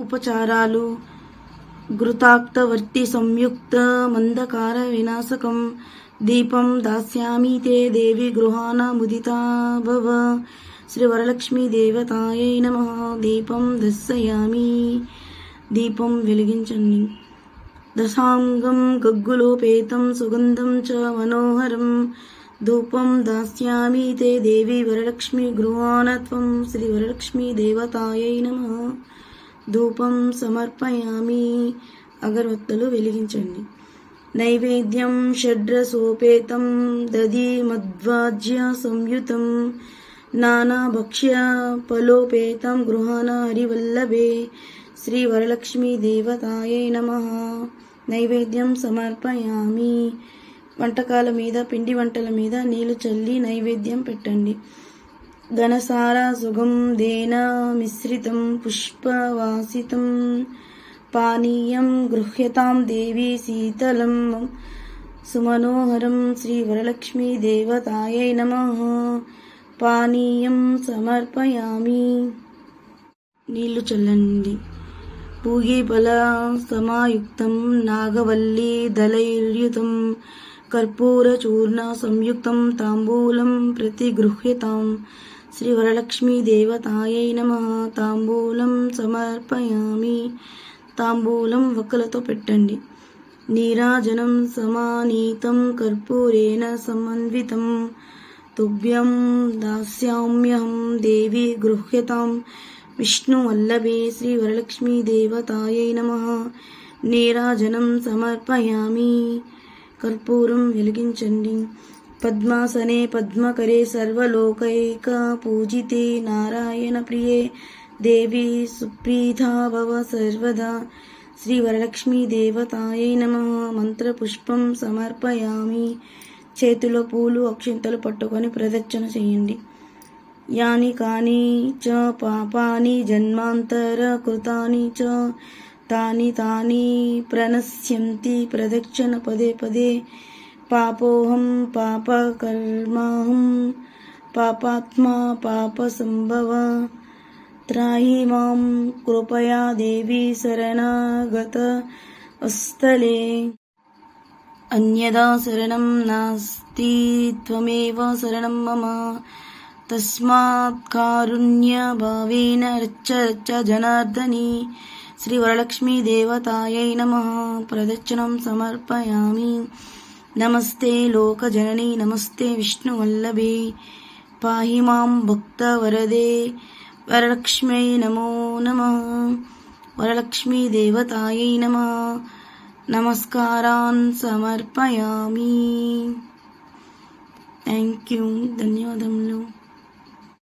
ఉపచారాలు ఘృతాక్తవర్తి సంయుక్త మందకార వినాశకం దీపం దాస్యామి తే దేవి గృహాన ముదితా భవ. శ్రీ వరలక్ష్మీ దేవతాయై నమః. దీపం దర్శయామి. దీపం వెలిగించండి. దశాంగం గగ్గులోపేతం సుగంధం చ మనోహరం ధూపం దాస్యామి తే దేవి వరలక్ష్మీ గృహాన త్వం. శ్రీ వరలక్ష్మీ దేవతాయై నమః. ధూపం సమర్పయామి. అగరవత్తులు వెలిగించండి. నైవేద్యం షడ్రసోపేతం దధి మధ్వాజ్య సంయుతం నానాభక్ష్య ఫలోపేతం గృహాన హరివల్లభే. శ్రీ వరలక్ష్మీ దేవతాయై నమః. నైవేద్యం సమర్పయామి. వంటకాల మీద పిండి వంటల మీద నీళ్లు చల్లి నైవేద్యం పెట్టండి. ఘనసార సుగంధేన మిశ్రితం పుష్పవాసితం పానీయం గృహ్యతాం దేవి శీతలం సుమనోహరం. శ్రీ వరలక్ష్మీ దేవతాయై నమః. పానీయం సమర్పయామి. నీళ్లు చల్లండి. పూగీఫల సమాయుక్తం నాగవల్లీ దళైర్యుతం కర్పూరచూర్ణ సంయుక్తం తాంబూలం ప్రతిగృహ్యతాం. శ్రీ వరలక్ష్మీ దేవతాయై నమః. తాంబూలం సమర్పయామి. తాంబూలం వక్కలతో పెట్టండి. నీరాజనం సమానీతం కర్పూరేణ సమన్వితం తుభ్యం దాస్యామ్యహం దేవి గృహ్యతాం విష్ణువల్లభే. శ్రీ వరలక్ష్మీ దేవతాయై నమః. నీరాజనం సమర్పయామి. కర్పూరం వెలిగించండి. పద్మాసనే పద్మకరే సర్వలోకైక పూజితే నారాయణ ప్రియే దేవి సుప్రీతా భవ సర్వదా. శ్రీ వరలక్ష్మీ దేవతాయై నమః. మంత్రపుష్పం సమర్పయామి. చేతిలో పూలు అక్షింతలు పట్టుకొని ప్రదక్షిణ చేయండి. యాని కాని చ పాపాని జన్మాంతర కృతాని చ తాని తాని ప్రణశ్యంతి ప్రదక్షిణ పదే పదే. పాపోహం పాపకర్మాహం పాపాత్మా పాప సంభవ త్రాహి మాం కృపయా దేవి శరణాగత స్థలే. అన్యదా శరణం నాస్తి త్వమేవ శరణం మమ తస్మాత్ కారుణ్య భావేన రచ్చ రచ్చ జనార్దని. శ్రీ వరలక్ష్మీ దేవతాయై నమః. ప్రదక్షిణం సమర్పయామి. నమస్తే లోకజనని నమస్తే విష్ణువల్లభే పాహి మాం భక్తవరదే వరలక్ష్మ్యై నమో నమః. వరలక్ష్మీ దేవతాయై నమః. నమస్కారాన్ సమర్పయామి. Thank you. ధన్యవాదములు.